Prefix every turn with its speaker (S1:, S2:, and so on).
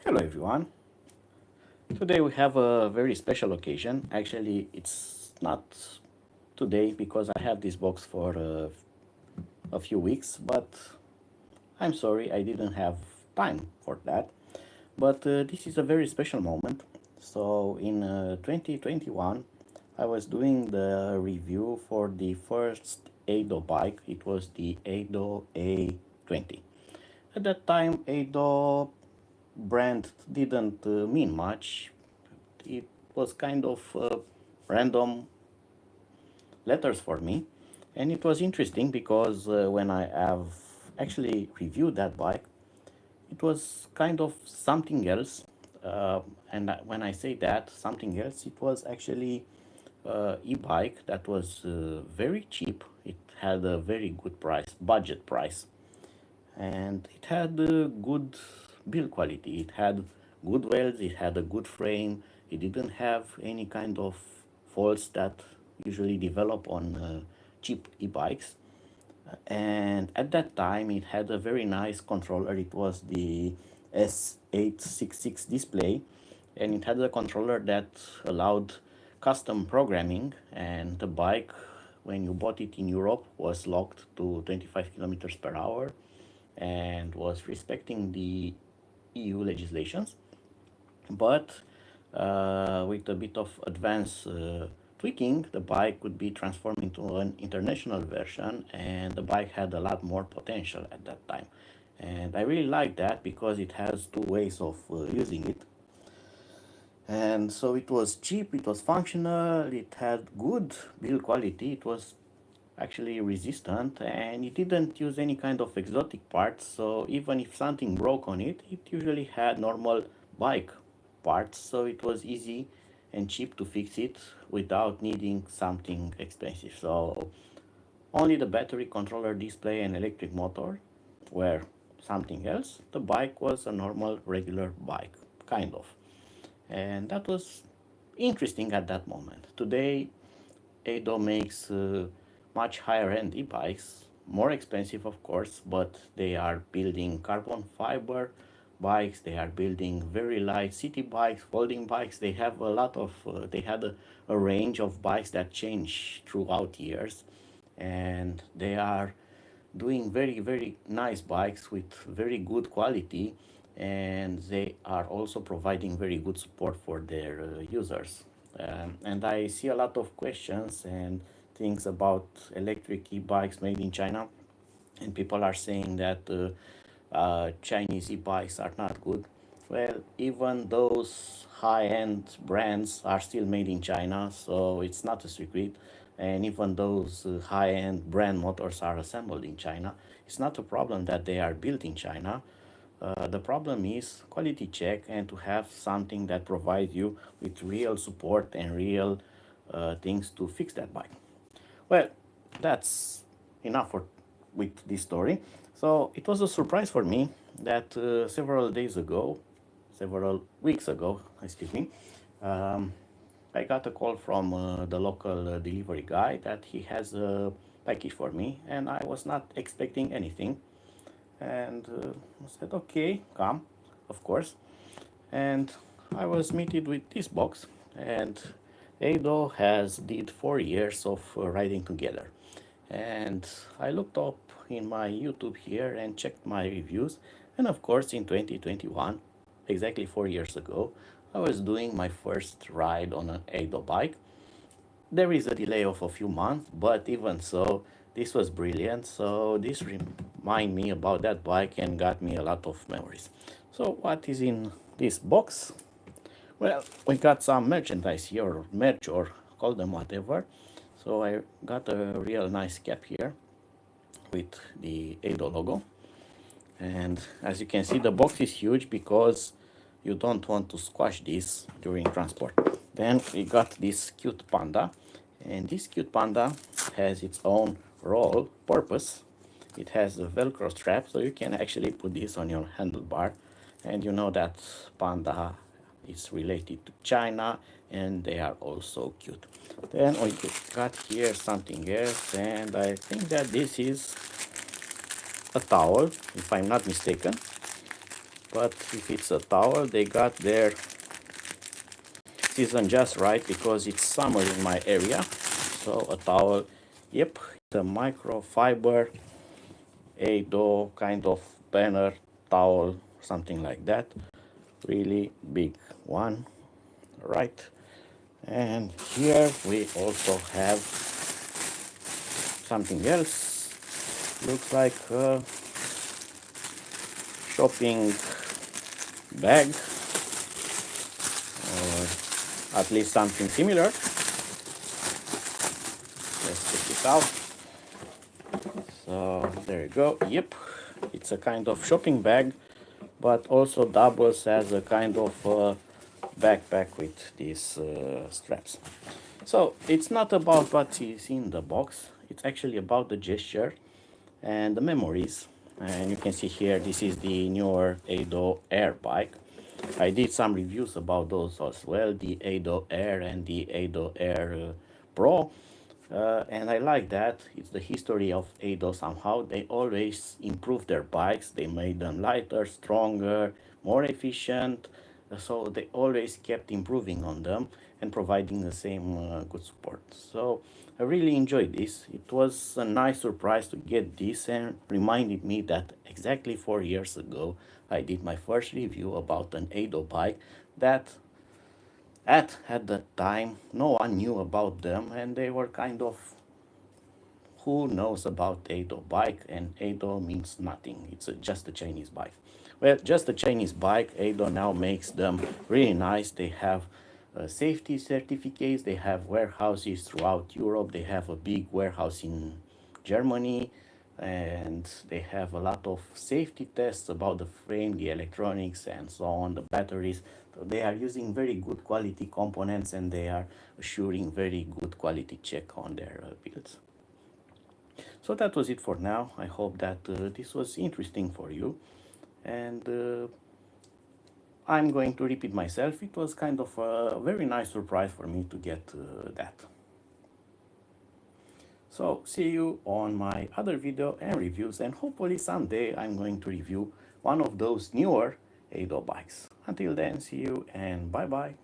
S1: Hello everyone. Today we have a very special occasion. Actually, it's not today because I have this box for a few weeks, but I'm sorry I didn't have time for that. But this is a very special moment. So in 2021, I was doing the review for the first Edo bike. It was the Edo A20. At that time, Edo brand didn't mean much. It was kind of random letters for me, and it was interesting because when I have actually reviewed that bike, it was kind of something else. When I say that something else, it was actually e-bike that was very cheap. It had a very good price, budget price, and it had good build quality. It had good wheels, it had a good frame, it didn't have any kind of faults that usually develop on cheap e-bikes. And at that time it had a very nice controller. It was the S866 display, and it had a controller that allowed custom programming, and the bike, when you bought it in Europe, was locked to 25 kilometers per hour and was respecting the EU legislations, but with a bit of advanced tweaking, the bike could be transformed into an international version, and the bike had a lot more potential at that time. And I really like that because it has two ways of using it. And so it was cheap, it was functional, it had good build quality, it was actually resistant, and it didn't use any kind of exotic parts. So even if something broke on it, it usually had normal bike parts, so it was easy and cheap to fix it without needing something expensive. So only the battery, controller, display and electric motor were something else. The bike was a normal regular bike, kind of, and that was interesting at that moment. Today Edo makes much higher end e-bikes, more expensive of course, but they are building carbon fiber bikes, they are building very light city bikes, folding bikes. They have a lot of, they had a range of bikes that change throughout years, and they are doing very nice bikes with very good quality, and they are also providing very good support for their users. And I see a lot of questions and things about electric e-bikes made in China, and people are saying that Chinese e-bikes are not good. Well, even those high-end brands are still made in China, so it's not a secret. And even those high-end brand motors are assembled in China, it's not a problem that they are built in China. The problem is quality check and to have something that provides you with real support and real things to fix that bike. Well, that's enough for with this story. So it was a surprise for me that several days ago, several weeks ago, excuse me, um, I got a call from the local delivery guy that he has a package for me, and I was not expecting anything. And I said, okay, come, of course. And I was meted with this box, and Edo has did 4 years of riding together. And I looked up in my YouTube here and checked my reviews, and of course in 2021, exactly 4 years ago, I was doing my first ride on an Edo bike. There is a delay of a few months, but even so, this was brilliant. So this remind me about that bike and got me a lot of memories. So what is in this box? Well, we got some merchandise here, or merch, or call them whatever. So I got a real nice cap here with the Edo logo. And as you can see, the box is huge because you don't want to squash this during transport. Then we got this cute panda, and this cute panda has its own role purpose. It has a velcro strap, so you can actually put this on your handlebar, and you know that panda is related to China, and they are also cute. Then we got here something else, and I think that this is a towel, if I'm not mistaken. but if it's a towel, they got their season just right because it's summer in my area. So a towel, yep, it's a microfiber Ado kind of banner towel, something like that. Really big one, right? And here we also have something else. Looks like a shopping bag, or at least something similar. Let's check it out. So there you go. Yep, it's a kind of shopping bag, but also doubles as a kind of backpack with these straps. So it's not about what is in the box. It's actually about the gesture and the memories. And you can see here, this is the newer Ado Air bike. I did some reviews about those as well, the Ado Air and the Ado Air Pro. And I like that. It's the history of Ado somehow. They always improve their bikes. They made them lighter, stronger, more efficient. So they always kept improving on them and providing the same good support. So I really enjoyed this. It was a nice surprise to get this and reminded me that exactly 4 years ago I did my first review about an Ado bike that at the time no one knew about them, and they were kind of, who knows about Ado bike, and Ado means nothing. It's just a Chinese bike. Well, just a Chinese bike. Ado now makes them really nice. They have safety certificates. They have warehouses throughout Europe. They have a big warehouse in Germany, and they have a lot of safety tests about the frame, the electronics, and so on, the batteries. So they are using very good quality components, and they are assuring very good quality check on their builds. So that was it for now. I hope that this was interesting for you. And I'm going to repeat myself. It was kind of a very nice surprise for me to get that. So see you on my other video and reviews, and hopefully someday I'm going to review one of those newer Ado bikes. Until then, see you and bye bye.